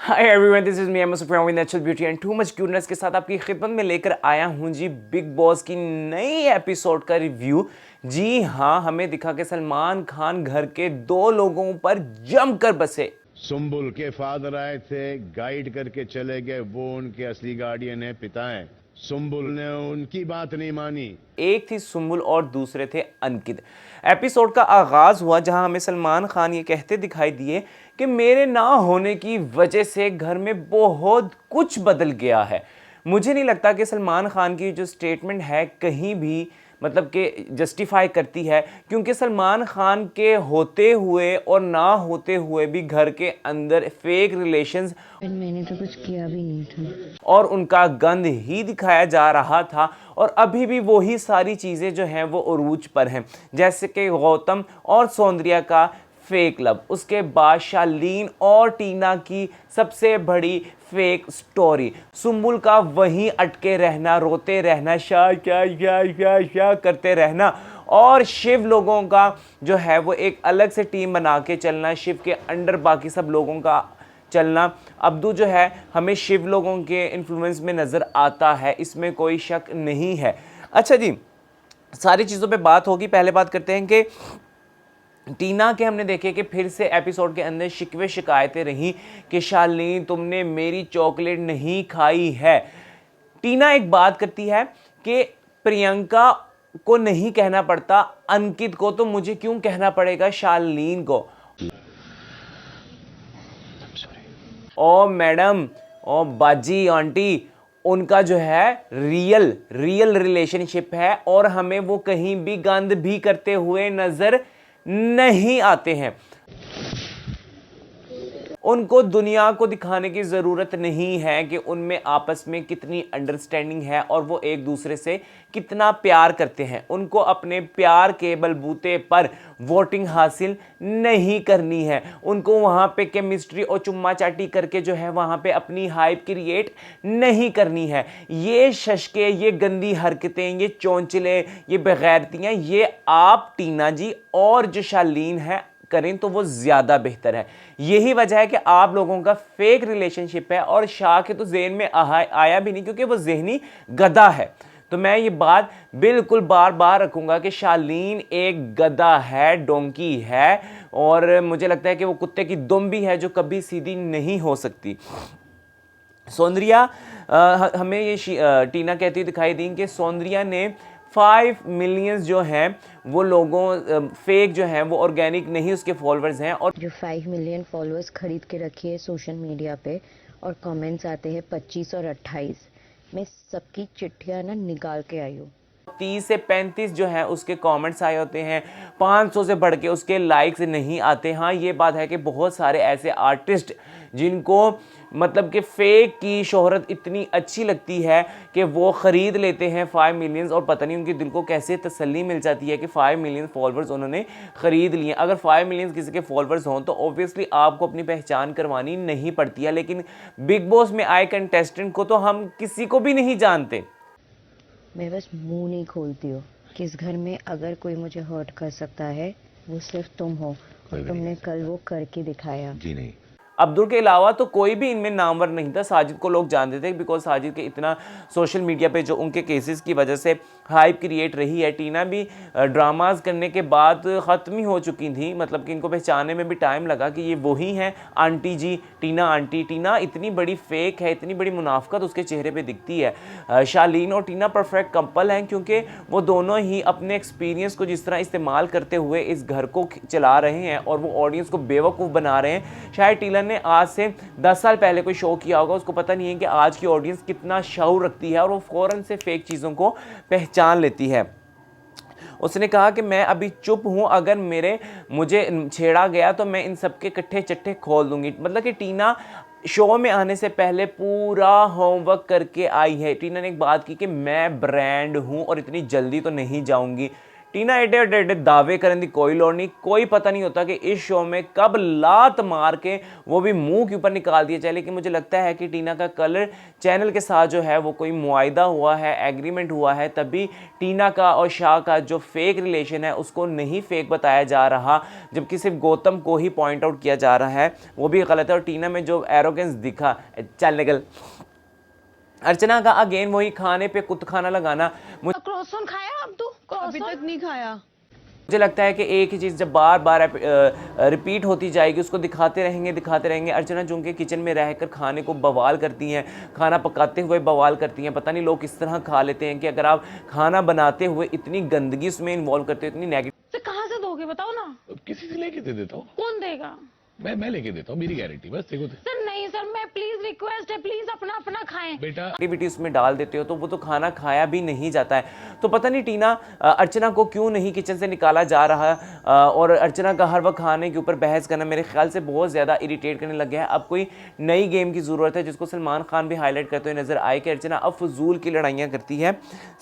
Hi everyone, this is me am Supreme with natural beauty and too much cuteness के साथ आपकी खिदमत में लेकर आया हूं जी बिग बॉस की नई एपिसोड का रिव्यू। जी हाँ, हमें दिखा कि सलमान खान घर के दो लोगों पर जमकर बसे। सुम्बुल के फादर आए थे, गाइड करके चले गए। वो उनके असली गार्डियन है, पिता है। सुम्बुल ने उनकी बात नहीं मानी। एक थी सुम्बुल और दूसरे थे अंकित। एपिसोड का आगाज हुआ जहां हमें सलमान खान ये कहते दिखाई दिए कि मेरे ना होने की वजह से घर में बहुत कुछ बदल गया है। मुझे नहीं लगता कि सलमान खान की जो स्टेटमेंट है कहीं भी मतलब कि जस्टिफाई करती है, क्योंकि सलमान खान के होते हुए और ना होते हुए भी घर के अंदर फेक रिलेशंस मैंने तो कुछ किया भी नहीं था और उनका गंद ही दिखाया जा रहा था। और अभी भी वही सारी चीज़ें जो हैं वो उरूज पर हैं, जैसे कि गौतम और सौंदर्या का फेक लव, उसके बाद शालीन और टीना की सबसे बड़ी फेक स्टोरी, सुम्बुल का वहीं अटके रहना, रोते रहना, शाह करते रहना, और शिव लोगों का जो है वो एक अलग से टीम बना के चलना, शिव के अंडर बाकी सब लोगों का चलना। अब्दू जो है हमें शिव लोगों के इन्फ्लुएंस में नज़र आता है, इसमें कोई शक नहीं है। अच्छा जी, सारी चीज़ों पे बात होगी। पहले बात करते हैं कि टीना के हमने देखे कि फिर से एपिसोड के अंदर शिकवे शिकायतें रही कि शालीन तुमने मेरी चॉकलेट नहीं खाई है। टीना एक बात करती है कि प्रियंका को नहीं कहना पड़ता, अंकित को तो मुझे क्यों कहना पड़ेगा शालीन को। ओ मैडम, ओ बाजी आंटी, उनका जो है रियल रिलेशनशिप है और हमें वो कहीं भी गंद भी करते हुए नजर नहीं आते हैं। उनको दुनिया को दिखाने की ज़रूरत नहीं है कि उनमें आपस में कितनी अंडरस्टैंडिंग है और वो एक दूसरे से कितना प्यार करते हैं। उनको अपने प्यार के बलबूते पर वोटिंग हासिल नहीं करनी है। उनको वहाँ पे केमिस्ट्री और चुम्मा चाटी करके जो है वहाँ पे अपनी हाइप क्रिएट नहीं करनी है। ये शशके, ये गंदी हरकतें, ये चौंचले, ये बेगैरतियाँ, ये आप टीना जी और जो शालीन है करें तो वो ज़्यादा बेहतर है। यही वजह है कि आप लोगों का फेक रिलेशनशिप है और शाह के तो जेहन में आया भी नहीं, क्योंकि वो जहनी गधा है। तो मैं ये बात बिल्कुल बार बार रखूंगा कि शालीन एक गधा है, डोंकी है, और मुझे लगता है कि वो कुत्ते की दुम भी है जो कभी सीधी नहीं हो सकती। सौंदर्या, हमें ये टीना कहती दिखाई दी कि सौंदर्या ने 5 मिलियंस जो हैं वो लोगों फेक जो हैं वो ऑर्गेनिक नहीं उसके फॉलोअर्स हैं, और जो 5 मिलियन फॉलोअर्स खरीद के रखी है सोशल मीडिया पे, और कमेंट्स आते हैं 25 और 28। मैं सबकी चिट्ठियां ना निकाल के आई हूँ। 30 से 35 जो है उसके कमेंट्स आए होते हैं, 500 से बढ़ के उसके लाइक्स नहीं आते। हाँ, ये बात है कि बहुत सारे ऐसे आर्टिस्ट जिनको मतलब कि फेक की शोहरत इतनी अच्छी लगती है कि वो ख़रीद लेते हैं 5 मिलियंस, और पता नहीं उनके दिल को कैसे तसल्ली मिल जाती है कि 5 मिलियन फॉलोअर्स उन्होंने ख़रीद लिए। अगर 5 मिलियंस किसी के फॉलोअर्स हों तो ऑब्वियसली आपको अपनी पहचान करवानी नहीं पड़ती है, लेकिन बिग बॉस में आए कंटेस्टेंट को तो हम किसी को भी नहीं जानते। मैं बस मुंह नहीं खोलती हूँ कि इस घर में अगर कोई मुझे हर्ट कर सकता है वो सिर्फ तुम हो, और तुमने कल वो करके दिखाया। जी नहीं। अब्दुल के अलावा तो कोई भी इनमें नामवर नहीं था। साजिद को लोग जानते थे बिकॉज साजिद के इतना सोशल मीडिया पे जो उनके केसेस की वजह से हाइप क्रिएट रही है। टीना भी ड्रामाज करने के बाद ख़त्म ही हो चुकी थी, मतलब कि इनको पहचानने में भी टाइम लगा कि ये वही हैं आंटी जी, टीना आंटी। टीना इतनी बड़ी फेक है, इतनी बड़ी मुनाफकत उसके चेहरे पर दिखती है। शालीन और टीना परफेक्ट कपल हैं, क्योंकि वो दोनों ही अपने एक्सपीरियंस को जिस तरह इस्तेमाल करते हुए इस घर को चला रहे हैं और वो ऑडियंस को बेवकूफ़ बना रहे हैं। शायद टीना ने आज से 10 साल पहले कोई शो किया होगा, उसको पता नहीं है कि आज की ऑडियंस कितना शऊर रखती है और वो फौरन से फेक चीज़ों को पहचान लेती है। उसने कहा कि मैं अभी चुप हूं, अगर मुझे छेड़ा गया तो मैं इन सब के कट्ठे चट्ठे खोल दूंगी। मतलब कि टीना शो में आने से पहले पूरा होमवर्क करके आई है। टीना ने एक बात की कि मैं ब्रांड हूं और इतनी जल्दी तो नहीं जाऊंगी। टीना एडे और एडे दावे करने की कोई लोड़ नहीं, कोई पता नहीं होता कि इस शो में कब लात मार के वो भी मुंह के ऊपर निकाल दिया जाए। लेकिन मुझे लगता है कि टीना का कलर चैनल के साथ जो है वो कोई मुआयदा हुआ है, एग्रीमेंट हुआ है, तभी टीना का और शाह का जो फेक रिलेशन है उसको नहीं फेक बताया जा रहा, जबकि सिर्फ गौतम को ही पॉइंट आउट किया जा रहा है, वो भी गलत है। और टीना में जो एरोगेंस दिखा, चल निकल। अर्चना का अगेन वही खाने पे कुत्त खाना लगाना। क्रॉसन खाया अब तू? अभी तक नहीं खाया। मुझे लगता है कि एक ही चीज़ जब बार बार रिपीट होती जाएगी उसको दिखाते रहेंगे। अर्चना चूंकि किचन में रहकर खाने को बवाल करती हैं, खाना पकाते हुए बवाल करती हैं, पता नहीं लोग किस तरह खा लेते हैं कि अगर आप खाना बनाते हुए इतनी गंदगी उसमें इन्वॉल्व करते हो, इतनी नेगेटिव। कहाँ से दोगे बताओ ना? किसी से लेके दे देता हूँ। कौन देगा? मैं लेके देता हूँ, मेरी गारंटी। बस देखो सर नहीं सर, मैं प्लीज रिक्वेस्ट है, प्लीज अपना अपना खाएं। बेटा एक्टिविटी उसमें डाल देते हो तो वो तो खाना खाया भी नहीं जाता है। तो पता नहीं टीना अर्चना को क्यों नहीं किचन से निकाला जा रहा, और अर्चना का हर वक्त खाने के ऊपर बहस करना मेरे ख्याल से बहुत ज़्यादा इरिटेट करने लग गया है। अब कोई नई गेम की ज़रूरत है जिसको सलमान खान भी हाईलाइट करते हुए नजर आए कि अर्चना अब फजूल की लड़ाइयाँ करती है।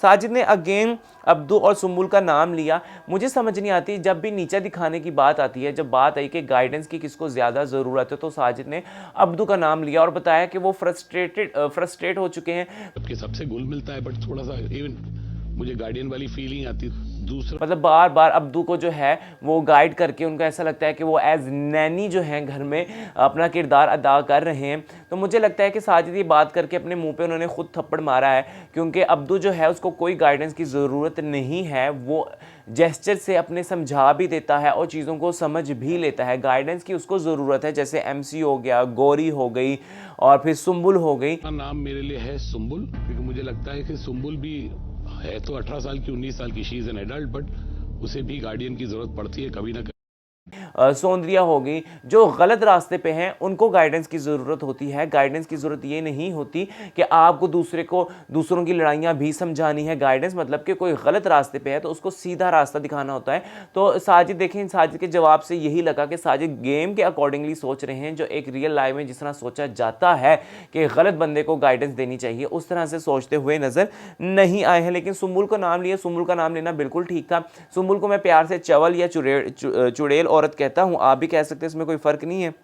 साजिद ने अगेन अब्दू और सुम्बुल का नाम लिया। मुझे समझ नहीं आती, जब भी नीचा दिखाने की बात आती है, जब बात आई कि गाइडेंस की किसको ज़्यादा ज़रूरत है, तो साजिद ने अब्दू का नाम लिया और बताया कि वो फ्रस्ट्रेट हो चुके हैं। सबके सबसे घुल मिलता है, बट थोड़ा सा इवन मुझे गार्डियन वाली फीलिंग आती है। दूसरा मतलब बार बार अब्दू को जो है वो गाइड करके उनका ऐसा लगता है कि वो एज नैनी जो है घर में अपना किरदार अदा कर रहे हैं। तो मुझे लगता है कि साजिद ये बात करके अपने मुंह पे उन्होंने खुद थप्पड़ मारा है, क्योंकि अब्दू जो है उसको कोई गाइडेंस की ज़रूरत नहीं है। वो जेस्चर से अपने समझा भी देता है और चीज़ों को समझ भी लेता है। गाइडेंस की उसको ज़रूरत है, जैसे MC हो गया, गौरी हो गई और फिर सुम्बुल हो गई। नाम मेरे लिए है सुम्बुल, क्योंकि मुझे लगता है कि सुम्बुल भी है तो 18 साल की, 19 साल की, she is an adult, but उसे भी गार्डियन की जरूरत पड़ती है कभी ना कभी। सौंदर्या हो गई, जो गलत रास्ते पे हैं उनको गाइडेंस की ज़रूरत होती है। गाइडेंस की ज़रूरत ये नहीं होती कि आपको दूसरों की लड़ाइयाँ भी समझानी है। गाइडेंस मतलब कि कोई गलत रास्ते पे है तो उसको सीधा रास्ता दिखाना होता है। तो साजिद देखें, साजिद के जवाब से यही लगा कि साजिद गेम के अकॉर्डिंगली सोच रहे हैं, जो एक रियल लाइफ में जिस तरह सोचा जाता है कि गलत बंदे को गाइडेंस देनी चाहिए, उस तरह से सोचते हुए नज़र नहीं आए हैं। लेकिन सुम्बुल को नाम लिया, सुम्बुल का नाम लेना बिल्कुल ठीक था। सुम्बुल को मैं प्यार से चवल या चुड़ैल औरत कहता हूं, आप भी कह सकते हैं, इसमें कोई फर्क नहीं है।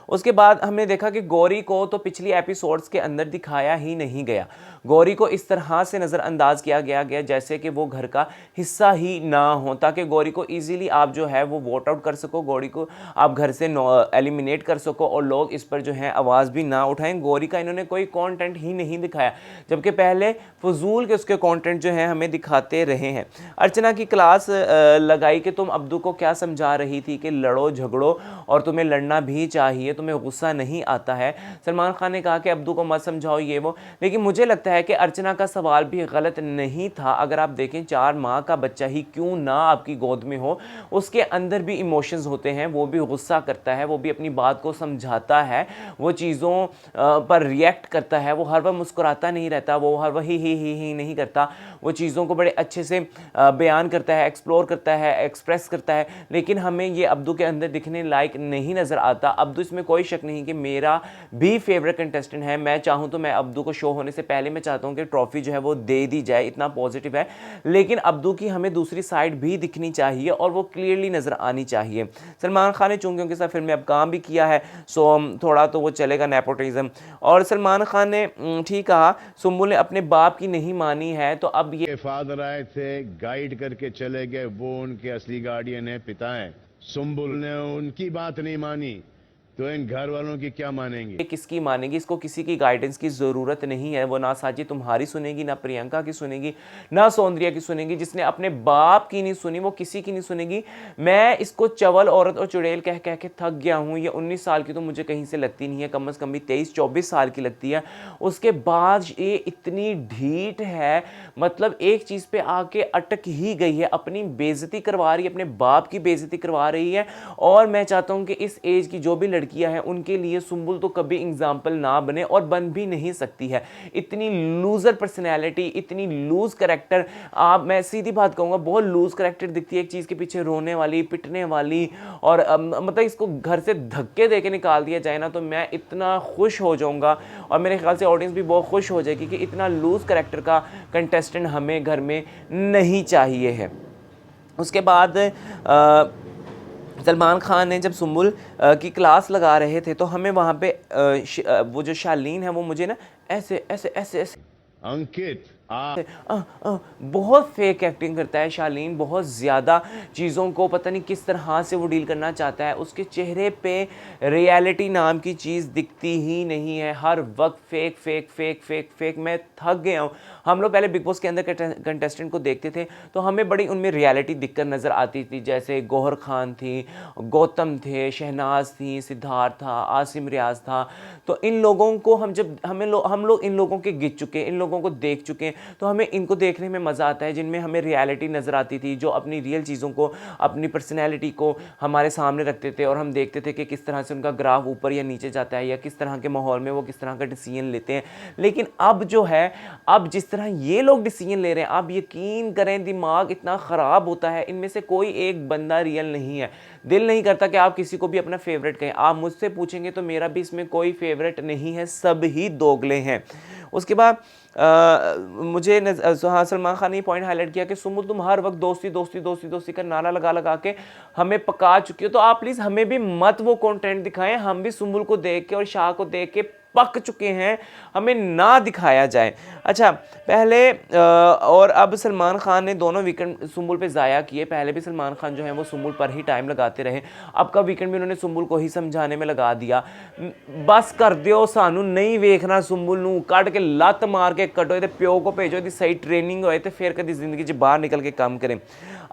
उसके बाद हमने देखा कि गौरी को तो पिछली एपिसोड्स के अंदर दिखाया ही नहीं गया। गौरी को इस तरह से नज़रअंदाज किया गया जैसे कि वो घर का हिस्सा ही ना हो, ताकि गौरी को इजीली आप जो है वो वोट आउट कर सको, गौरी को आप घर से एलिमिनेट कर सको और लोग इस पर जो है आवाज़ भी ना उठाएं। गौरी का इन्होंने कोई कंटेंट ही नहीं दिखाया, जबकि पहले फजूल के उसके कंटेंट जो है हमें दिखाते रहे हैं। अर्चना की क्लास लगाई कि तुम अब्दू को क्या समझा रही थी कि लड़ो झगड़ो और तुम्हें लड़ना भी चाहिए, तुम्हें गुस्सा नहीं आता है। सलमान खान ने कहा कि अब्दू को मत समझाओ ये वो, लेकिन मुझे लगता है कि अर्चना का सवाल भी गलत नहीं था। अगर आप देखें, 4 माह का बच्चा ही क्यों ना आपकी गोद में हो, उसके अंदर भी इमोशंस होते हैं, वो भी गुस्सा करता है, वो भी अपनी बात को समझाता है, वो चीज़ों पर रिएक्ट करता है, वो हर वक्त मुस्कुराता नहीं रहता, वो हर वक्त ही नहीं करता, वो चीज़ों को बड़े अच्छे से बयान करता है, एक्सप्लोर करता है, एक्सप्रेस करता है। लेकिन हमें ये अब्दू के अंदर दिखने लायक नहीं नज़र आता। अब्दू, इसमें कोई शक नहीं कि मेरा भी फेवरेट कंटेस्टेंट है। मैं चाहूँ तो मैं अब्दू को शो होने से पहले मैं चाहता हूँ कि ट्रॉफी जो है वो दे दी जाए, इतना पॉजिटिव है। लेकिन अब्दू की हमें दूसरी साइड भी दिखनी चाहिए और वो क्लियरली नज़र आनी चाहिए। सलमान खान ने चूंकि उनके साथ फिल्म में अब काम भी किया है, सो थोड़ा तो वो चलेगा नेपोटिज्म। और सलमान खान ने ठीक कहा, सुम्बुल ने अपने बाप की नहीं मानी है, तो अब ये फादर आए थे, गाइड करके चले गए, वो उनके असली गार्डियन है, पिता हैं। सुम्बुल ने उनकी बात नहीं मानी तो इन घर वालों की क्या मानेंगे? किसकी मानेगी? इसको किसी की गाइडेंस की ज़रूरत नहीं है। वो ना साजिद तुम्हारी सुनेगी, ना प्रियंका की सुनेगी, ना सौंदर्या की सुनेगी। जिसने अपने बाप की नहीं सुनी वो किसी की नहीं सुनेगी। मैं इसको चवल औरत और चुड़ैल कह कह के थक गया हूँ। ये 19 साल की तो मुझे कहीं से लगती नहीं है, कम से कम भी 23-24 साल की लगती है। उसके बाद ये इतनी ढीठ है, मतलब एक चीज़ पे आके अटक ही गई है, अपनी बेइज्जती करवा रही है, अपने बाप की बेइज्जती करवा रही है। और मैं चाहता हूँ कि इस एज की जो भी लड़कियां हैं उनके लिए सुम्बुल तो कभी एग्जाम्पल ना बने और बन भी नहीं सकती है। इतनी लूजर पर्सनैलिटी, इतनी लूज कैरेक्टर, मैं सीधी बात कहूँगा, बहुत लूज कैरेक्टर दिखती है, एक चीज़ के पीछे रोने वाली, पिटने वाली। और मतलब इसको घर से धक्के दे के निकाल दिया जाए ना तो मैं इतना खुश हो जाऊँगा और मेरे ख्याल से ऑडियंस भी बहुत खुश हो जाएगी कि इतना लूज कैरेक्टर का कंटेस्टेंट हमें घर में नहीं चाहिए है। उसके बाद सलमान खान ने जब सुम्बुल की क्लास लगा रहे थे तो हमें वहाँ पे वो जो शालीन है वो मुझे ना ऐसे ऐसे ऐसे ऐसे अंकित आप बहुत फेक एक्टिंग करता है शालीन, बहुत ज़्यादा चीज़ों को पता नहीं किस तरह से वो डील करना चाहता है। उसके चेहरे पे रियलिटी नाम की चीज़ दिखती ही नहीं है, हर वक्त fake fake fake fake fake. मैं थक गया हूँ। हम लोग पहले बिग बॉस के अंदर कंटेस्टेंट को देखते थे तो हमें बड़ी उनमें रियलिटी दिखकर नज़र आती थी, जैसे गौहर खान थी, गौतम थे, शहनाज थी, सिद्धार्थ था, आसिम रियाज था। तो इन लोगों को हम लोग इन लोगों के गिर चुके, इन लोगों को देख चुके, तो हमें इनको देखने में मज़ा आता है जिनमें हमें रियलिटी नज़र आती थी, जो अपनी रियल चीज़ों को, अपनी पर्सनैलिटी को हमारे सामने रखते थे और हम देखते थे कि किस तरह से उनका ग्राफ ऊपर या नीचे जाता है या किस तरह के माहौल में वो किस तरह का डिसीजन लेते हैं। लेकिन अब जो है, अब जिस तरह ये लोग डिसीजन ले रहे हैं, आप यकीन करें दिमाग इतना ख़राब होता है। इनमें से कोई एक बंदा रियल नहीं है। दिल नहीं करता कि आप किसी को भी अपना फेवरेट कहें। आप मुझसे पूछेंगे तो मेरा भी इसमें कोई फेवरेट नहीं है, सब ही दोगले हैं। उसके बाद मुझे हाँ, सलमान खान ने पॉइंट हाईलाइट किया कि सुम्बुल तुम हर वक्त दोस्ती दोस्ती दोस्ती दोस्ती का नारा लगा लगा के हमें पका चुकी हो, तो आप प्लीज़ हमें भी मत वो कंटेंट दिखाएं। हम भी सुम्बुल को देख के और शाह को देख के पक चुके हैं, हमें ना दिखाया जाए। अच्छा, पहले और अब सलमान खान ने दोनों वीकेंड सुम्बुल पे ज़ाया किए। पहले भी सलमान खान जो है वो सुम्बुल पर ही टाइम लगाते रहे, अब का वीकेंड भी उन्होंने सुम्बुल को ही समझाने में लगा दिया। बस कर दियो, सानू नहीं वेखना सुम्बुल नू, कट के लत मार के कटो, ते प्यो को भेजो, दी सही ट्रेनिंग होए तो फिर कभी ज़िंदगी च बाहर निकल के काम करें।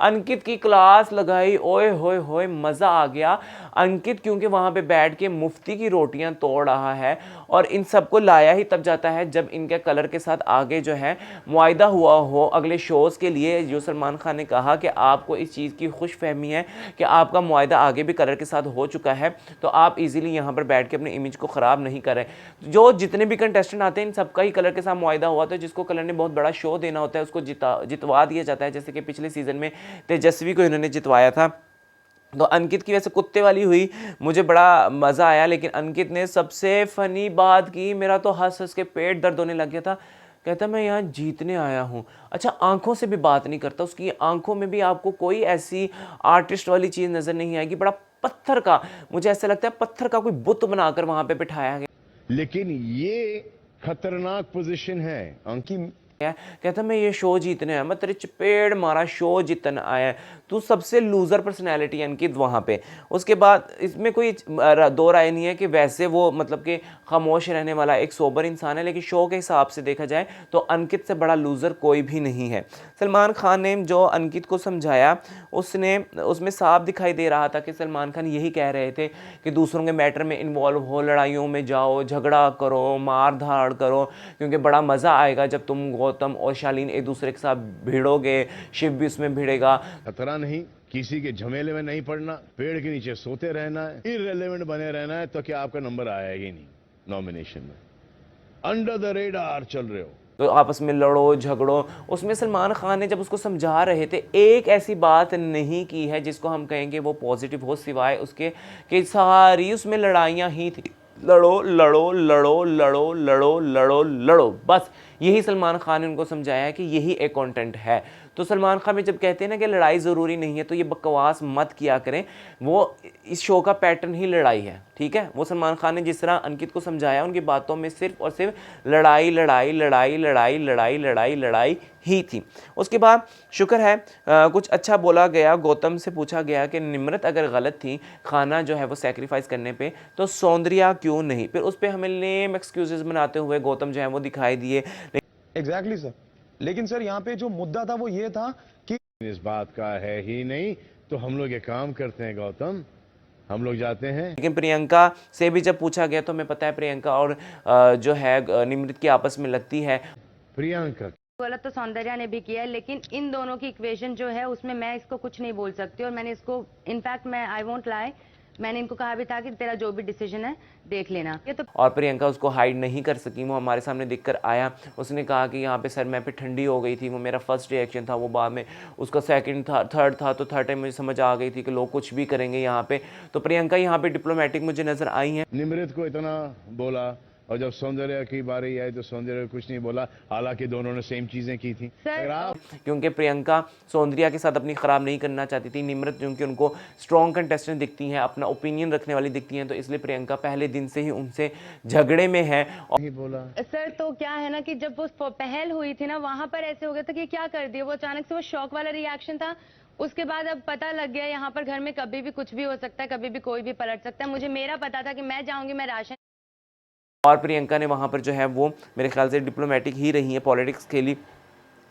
अंकित की क्लास लगाई, ओए होए होए मज़ा आ गया। अंकित क्योंकि वहाँ पे बैठ के मुफ्ती की रोटियाँ तोड़ रहा है और इन सबको लाया ही तब जाता है जब इनके कलर के साथ आगे जो है मुआयदा हुआ हो अगले शोज़ के लिए। जो सलमान खान ने कहा कि आपको इस चीज़ की खुश फहमी है कि आपका मुआयदा आगे भी कलर के साथ हो चुका है, तो आप इजीली यहाँ पर बैठ के अपने इमेज को ख़राब नहीं करें। जो जितने भी कंटेस्टेंट आते हैं इन सबका ही कलर के साथ मुआयदा हुआ, तो जिसको कलर ने बहुत बड़ा शो देना होता है उसको जितवा दिया जाता है। जैसे कि पिछले सीज़न में तेजस्वी को इन्होंने जितवाया था। तो अंकित की वैसे कुत्ते वाली हुई, मुझे बड़ा मज़ा आया, लेकिन अंकित ने सबसे फ़नी बात की, मेरा तो हंस हंस के पेट दर्द होने लग गया था। कहता मैं यहाँ जीतने आया हूँ। अच्छा, आंखों से भी बात नहीं करता, उसकी आंखों में भी आपको कोई ऐसी आर्टिस्ट वाली चीज़ नज़र नहीं आएगी। बड़ा पत्थर का, मुझे ऐसा लगता है पत्थर का कोई बुत बनाकर वहाँ पे बिठाया गया। लेकिन ये खतरनाक पोजीशन है अंकित। कहता मैं ये शो जीतने आया, मैं तेरे चपेड़ मारा शो जीतने आया। तू सबसे लूज़र पर्सनैलिटी अंकित वहाँ पे। उसके बाद इसमें कोई दो राय नहीं है कि वैसे वो मतलब कि खामोश रहने वाला एक सोबर इंसान है, लेकिन शो के हिसाब से देखा जाए तो अंकित से बड़ा लूज़र कोई भी नहीं है। सलमान खान ने जो अंकित को समझाया उसमें साफ दिखाई दे रहा था कि सलमान खान यही कह रहे थे कि दूसरों के मैटर में इन्वॉल्व हो, लड़ाइयों में जाओ, झगड़ा करो, मार धाड़ करो, क्योंकि बड़ा मज़ा आएगा जब तुम गौतम और शालीन एक दूसरे के साथ भिड़ोगे, शिव भी उसमें भिड़ेगा। खतरा नहीं, किसी के झमेले में नहीं पड़ना, पेड़ के नीचे सोते रहना है, इररिलेवेंट बने रहना है, तो क्या आपका नंबर आएगा ही नहीं नॉमिनेशन में। अंडर द रेडार चल रहे हो तो आपस में लड़ो झगड़ो। उसमें सलमान खान ने जब उसको समझा रहे थे एक ऐसी बात नहीं की है जिसको हम कहेंगे वो पॉजिटिव हो, सिवाय उसके कि सारी उसमें लड़ाइयाँ ही थी। लड़ो लड़ो लड़ो लड़ो लड़ो लड़ो लड़ो, बस यही सलमान खान ने उनको समझाया है कि यही एक कंटेंट है। तो सलमान खान में जब कहते हैं ना कि लड़ाई ज़रूरी नहीं है, तो ये बकवास मत किया करें। वो इस शो का पैटर्न ही लड़ाई है, ठीक है। वो सलमान खान ने जिस तरह अंकित को समझाया, उनकी बातों में सिर्फ और सिर्फ लड़ाई लड़ाई लड़ाई लड़ाई लड़ाई लड़ाई लड़ाई ही थी। उसके बाद शुक्र है कुछ अच्छा बोला गया। गौतम से पूछा गया कि निम्रत अगर गलत थी खाना जो है वो सेक्रीफाइस करने पे, तो सौंदर्या क्यों नहीं। फिर उस पर हमें लेम एक्सक्यूजेस बनाते हुए गौतम जो है वो दिखाई दिए। एग्जैक्टली सर, लेकिन सर यहाँ पे जो मुद्दा था वो ये था कि इस बात का है ही नहीं, तो हम लोग ये काम करते हैं गौतम, हम लोग जाते हैं। लेकिन प्रियंका से भी जब पूछा गया तो हमें पता है प्रियंका और जो है निम्रत की आपस में लगती है। प्रियंका गलत तो सौंदर्या ने भी किया है, लेकिन इन दोनों की इक्वेशन जो है उसमें मैं इसको कुछ नहीं बोल सकती। और मैंने इसको इनफैक्ट मैं आई वोंट लाई, मैंने इनको कहा भी था कि तेरा जो भी डिसीजन है देख लेना। ये तो और प्रियंका उसको हाइड नहीं कर सकी, वो हमारे सामने दिखकर आया। उसने कहा कि यहाँ पे सर मैं पे ठंडी हो गई थी, वो मेरा फर्स्ट रिएक्शन था। वो बाद में उसका सेकंड था, थर्ड था, तो थर्ड टाइम मुझे समझ आ गई थी कि लोग कुछ भी करेंगे यहाँ पे। तो प्रियंका यहाँ पे डिप्लोमेटिक मुझे नज़र आई हैं। निम्रत को इतना बोला और जब सौंदर्य की बारी आई तो सौंदर्य कुछ नहीं बोला, हालांकि दोनों ने सेम चीजें की थी। अगर आप क्योंकि प्रियंका सौंदर्या के साथ अपनी खराब नहीं करना चाहती थी, निम्रत क्योंकि उनको स्ट्रॉन्ग कंटेस्टेंट दिखती हैं, अपना ओपिनियन रखने वाली दिखती हैं, तो इसलिए प्रियंका पहले दिन से ही उनसे झगड़े में है। और नहीं बोला सर तो क्या है ना कि जब वो पहल हुई थी ना वहां पर ऐसे हो गया था कि क्या कर दिया, वो अचानक से वो शॉक वाला रिएक्शन था। उसके बाद अब पता लग गया यहाँ पर घर में कभी भी कुछ भी हो सकता है, कभी भी कोई भी पलट सकता है। मुझे मेरा पता था कि मैं जाऊंगी, मैं राशन। और प्रियंका ने वहाँ पर जो है वो मेरे ख्याल से डिप्लोमेटिक ही रही है, पॉलिटिक्स खेली।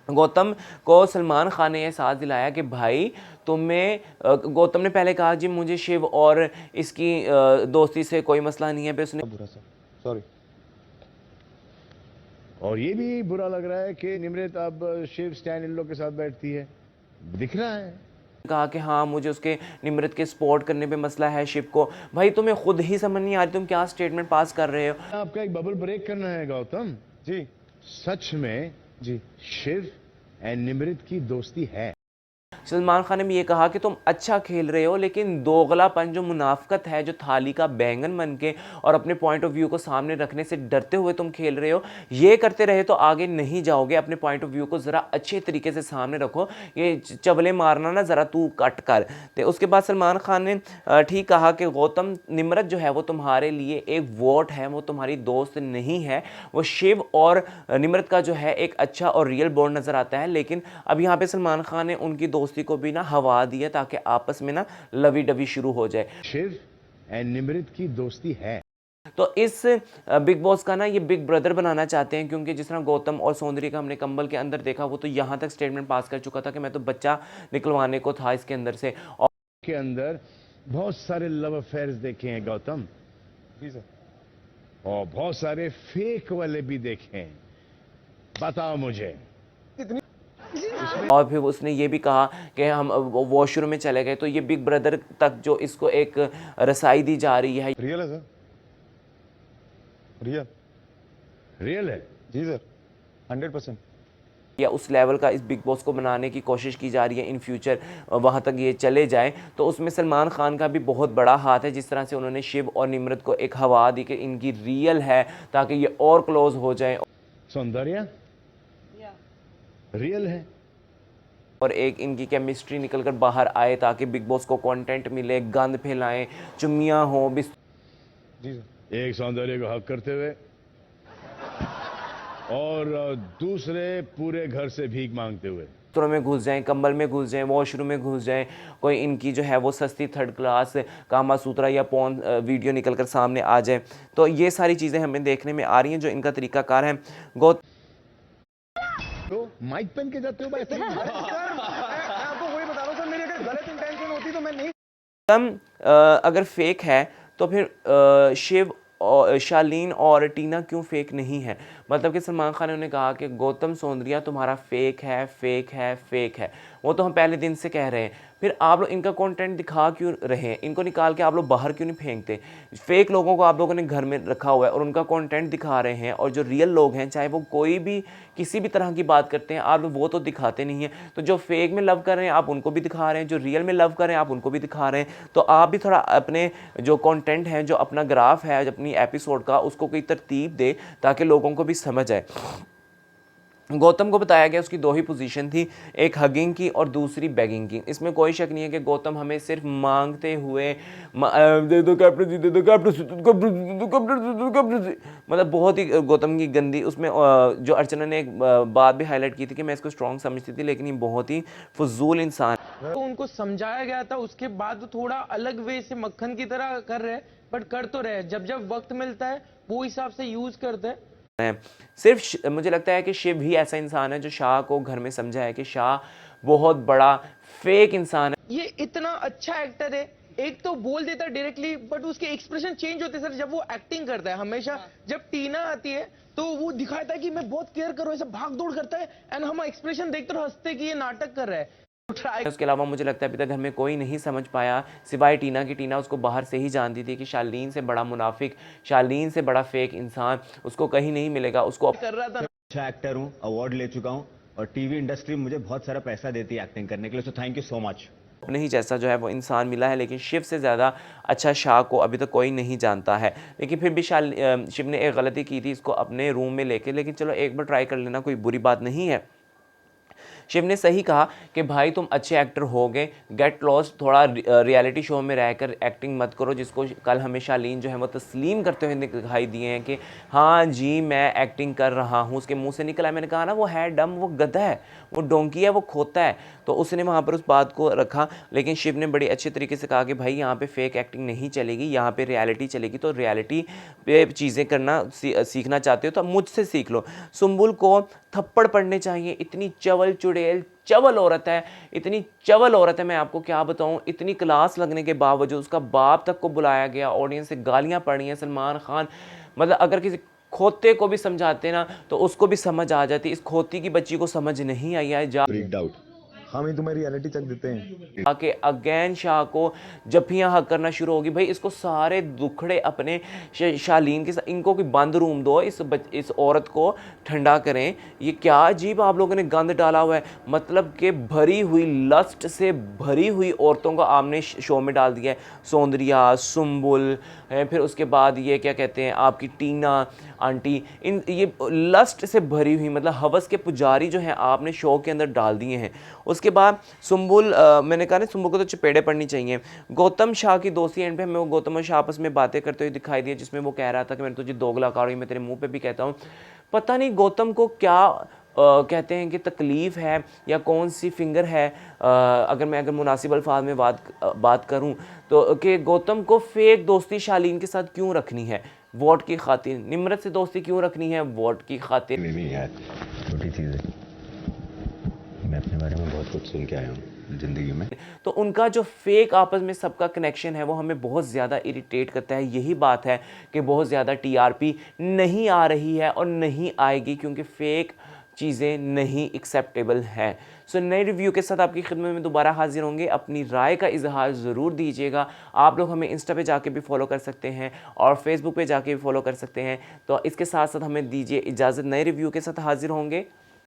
गौतम को सलमान खान ने यह साथ दिलाया कि भाई तुम्हें, गौतम ने पहले कहा जी मुझे शिव और इसकी दोस्ती से कोई मसला नहीं है, फिर उसने बुरा सर, सॉरी। और ये भी बुरा लग रहा है कि निम्रत अब शिव स्टैन इन लोग के साथ बैठती है, दिख रहा है। कहा कि हाँ मुझे उसके निम्रत के सपोर्ट करने पे मसला है शिव को। भाई तुम्हें खुद ही समझ नहीं आ रही तुम क्या स्टेटमेंट पास कर रहे हो। आपका एक बबल ब्रेक करना है गौतम जी सच में जी। शिव एंड निम्रत की दोस्ती है। सलमान खान ने भी ये कहा कि तुम अच्छा खेल रहे हो, लेकिन दोगलापन, जो मुनाफकत है, जो थाली का बैंगन बन के और अपने पॉइंट ऑफ व्यू को सामने रखने से डरते हुए तुम खेल रहे हो, ये करते रहे तो आगे नहीं जाओगे। अपने पॉइंट ऑफ व्यू को ज़रा अच्छे तरीके से सामने रखो, ये चवले मारना ना ज़रा तू कट कर। तो उसके बाद सलमान खान ने ठीक कहा कि गौतम, निम्रत जो है वो तुम्हारे लिए एक वोट है, वो तुम्हारी दोस्त नहीं है। वो शिव और निम्रत का जो है एक अच्छा और रियल बॉन्ड नज़र आता है, लेकिन अब यहाँ पे सलमान खान ने उनकी दोस्ती को भी ना हवा दिया ताकि आपस में ना लवी डवी शुरू हो जाए। शिव एंड निम्रत की दोस्ती है। तो इस बिग बॉस का ना ये बिग ब्रदर बनाना चाहते हैं, क्योंकि जिस तरह गौतम और सौंदर्य का हमने कंबल के अंदर देखा, वो तो यहाँ तक स्टेटमेंट पास कर चुका था कि मैं तो बच्चा निकलवाने को था इसके अंदर से। और के अंदर बहुत सारे लव अफेयर्स देखे हैं गौतम जी सर। और बहुत सारे फेक वाले भी देखे हैं, बताओ मुझे। और फिर उसने ये भी कहा कि हम वॉशरूम में चले गए, तो ये बिग ब्रदर तक जो इसको एक रसाई दी जा रही है। रियल है सर, रियल रियल है जी सर, 100%। या उस लेवल का इस बिग बॉस को बनाने की कोशिश की जा रही है इन फ्यूचर, वहाँ तक ये चले जाएं, तो उसमें सलमान खान का भी बहुत बड़ा हाथ है। जिस तरह से उन्होंने शिव और निम्रत को एक हवा दी कि इनकी रियल है, ताकि ये और क्लोज हो जाएं। सौंदर्य रियल है और एक इनकी केमिस्ट्री निकल कर बाहर आए, ताकि बिग बॉस को कंटेंट मिले, गंद फैलाएं, चुम्मियाँ हो जी सर। एक सौंदर्य को हक करते हुए और दूसरे पूरे घर से भीख मांगते हुए बिस्तरों में घुस जाएं, कंबल में घुस जाएं, वॉशरूम में घुस जाएं, कोई इनकी जो है वो सस्ती थर्ड क्लास कामा सूत्रा या पॉर्न वीडियो निकल कर सामने आ जाए। तो ये सारी चीज़ें हमें देखने में आ रही हैं जो इनका तरीकाकार है। तो माइक पहन के जाते हो भाई। मैं आपको वही बता रहा हूँ सर, मेरी अगर गलत इंटेंशन होती तो मैं नहीं। अगर फेक है तो फिर शिव और शालीन और टीना क्यों फेक नहीं है? मतलब कि सलमान खान ने उन्हें कहा कि गौतम सौंदर्या तुम्हारा फेक है, फेक है, फेक है। वो तो हम पहले दिन से कह रहे हैं, फिर आप लोग इनका कंटेंट दिखा क्यों रहे हैं? इनको निकाल के आप लोग बाहर क्यों नहीं फेंकते? फेक लोगों को आप लोगों ने घर में रखा हुआ है और उनका कंटेंट दिखा रहे हैं, और जो रियल लोग हैं, चाहे वो कोई भी किसी भी तरह की बात करते हैं, आप लोग वो तो दिखाते नहीं हैं। तो जो फेक में लव कर रहे हैं आप उनको भी दिखा रहे हैं, जो रियल में लव कर रहे हैं आप उनको भी दिखा रहे हैं। तो आप भी थोड़ा अपने जो कंटेंट है, जो अपना ग्राफ है, अपनी एपिसोड का, उसको कोई तरतीब दे ताकि लोगों को भी समझ आए। गौतम को बताया गया उसकी दो ही पोजीशन थी, एक हगिंग की और दूसरी बेगिंग की। इसमें कोई शक नहीं है कि गौतम हमें सिर्फ मांगते हुए दे दो कैप्टनसी, दे दो कैप्टनसी, कैप्टनसी, मतलब बहुत ही गौतम की गंदी। उसमें जो अर्चना ने एक बात भी हाईलाइट की थी कि मैं इसको स्ट्रॉन्ग समझती थी, लेकिन ये बहुत ही फजूल इंसान। तो उनको समझाया गया था, उसके बाद थोड़ा अलग वे से मक्खन की तरह कर रहे हैं, बट कर तो रहे। जब जब वक्त मिलता है वो हिसाब से यूज करते हैं। सिर्फ मुझे लगता है कि शिव ही ऐसा इंसान है जो शाह को घर में समझा है कि शाह बहुत बड़ा फेक इंसान है। ये इतना अच्छा एक्टर है, एक तो बोल देता है डायरेक्टली, बट उसके एक्सप्रेशन चेंज होते हैं सर जब वो एक्टिंग करता है। हमेशा जब टीना आती है तो वो दिखाता है कि मैं बहुत केयर कर रहा हूँ, ऐसा भाग दौड़ करता है, एंड हम एक्सप्रेशन देखते और हंसते कि ये नाटक कर रहा है। उसके अलावा मुझे लगता है अभी तक घर में कोई नहीं समझ पाया सिवाय टीना की। टीना उसको बाहर से ही जानती थी कि शालीन से बड़ा मुनाफिक, शालीन से बड़ा फेक इंसान उसको कहीं नहीं मिलेगा। उसको कर रहा था। अच्छा एक्टर हूँ, अवार्ड ले चुका हूँ, और टीवी इंडस्ट्री मुझे बहुत सारा पैसा देती है एक्टिंग करने के लिए, so thank you so much. अपने ही जैसा जो है वो इंसान मिला है, लेकिन शिव से ज़्यादा अच्छा शाह को अभी तक कोई नहीं जानता है। लेकिन फिर भी शिव ने एक गलती की थी, इसको अपने रूम में लेके, लेकिन चलो एक बार ट्राई कर लेना कोई बुरी बात नहीं है। शिव ने सही कहा कि भाई तुम अच्छे एक्टर हो गए, गेट लॉस्ट, थोड़ा रियलिटी शो में रहकर एक्टिंग मत करो, जिसको कल हमें शालीन जो है वो तस्लीम करते हुए दिखाई दिए हैं कि हाँ जी मैं एक्टिंग कर रहा हूँ। उसके मुंह से निकला, मैंने कहा ना वो है डम, वो गधा है, वो डोंकी है, वो खोता है। तो उसने वहाँ पर उस बात को रखा, लेकिन शिव ने बड़ी अच्छे तरीके से कहा कि भाई यहाँ पे फेक एक्टिंग नहीं चलेगी, यहाँ पे रियलिटी चलेगी। तो रियलिटी पे चीज़ें करना सीखना चाहते हो तो मुझसे सीख लो। सुंबुल को थप्पड़ पड़ने चाहिए, इतनी चवल चुड़ैल चवल औरत है, इतनी चवल औरत है, मैं आपको क्या बताऊं। इतनी क्लास लगने के बावजूद उसका बाप तक को बुलाया गया, ऑडियंस से गालियां पड़ी हैं। सलमान खान मतलब अगर किसी खोते को भी समझाते ना तो उसको भी समझ आ जाती, इस खोती की बच्ची को समझ नहीं आई है। हम ही तुम्हें रियलिटी चेक देते हैं आके अगेन शाह को जफियां हक करना शुरू होगी। भाई इसको सारे दुखड़े अपने शालीन के साथ, इनको कोई बंद रूम दो, इस औरत को ठंडा करें। ये क्या अजीब आप लोगों ने गंद डाला हुआ है, मतलब कि भरी हुई लस्ट से भरी हुई औरतों को आपने शो में डाल दिया है। सौंदर्या, सुंबुल, फिर उसके बाद ये क्या कहते हैं आपकी टीना आंटी, इन ये लस्ट से भरी हुई मतलब हवस के पुजारी जो हैं आपने शो के अंदर डाल दिए हैं। उसके बाद सुंबुल, मैंने कहा ना सुंबुल को तो चपेड़े पड़नी चाहिए। गौतम शाह की दोस्ती एंड पे हमें वो गौतम और शाह आपस में बातें करते हुए दिखाई दिए, जिसमें वो कह रहा था कि मैंने तुझे दोगला कहा, मैं तेरे मुंह पे भी कहता हूँ। पता नहीं गौतम को क्या कहते हैं कि तकलीफ़ है या कौन सी फिंगर है, अगर मुनासिब अल्फाज में बात करूं तो, कि गौतम को फेक दोस्ती शालीन के साथ क्यों रखनी है, वोट की खातिर। निम्रत से दोस्ती क्यों रखनी है, वोट की खातिर। छोटी चीज़ है, मैं अपने बारे में बहुत कुछ सुन के आया हूँ ज़िंदगी में। तो उनका जो फेक आपस में सबका कनेक्शन है वो हमें बहुत ज़्यादा इरिटेट करता है। यही बात है कि बहुत ज़्यादा टीआरपी नहीं आ रही है और नहीं आएगी, क्योंकि फेक चीज़ें नहीं एक्सेप्टेबल हैं। सो नए रिव्यू के साथ आपकी खिदमत में दोबारा हाजिर होंगे। अपनी राय का इजहार ज़रूर दीजिएगा। आप लोग हमें इंस्टा पे जाके भी फॉलो कर सकते हैं और फेसबुक पे जाके भी फॉलो कर सकते हैं। तो इसके साथ साथ हमें दीजिए इजाज़त, नए रिव्यू के साथ हाजिर होंगे।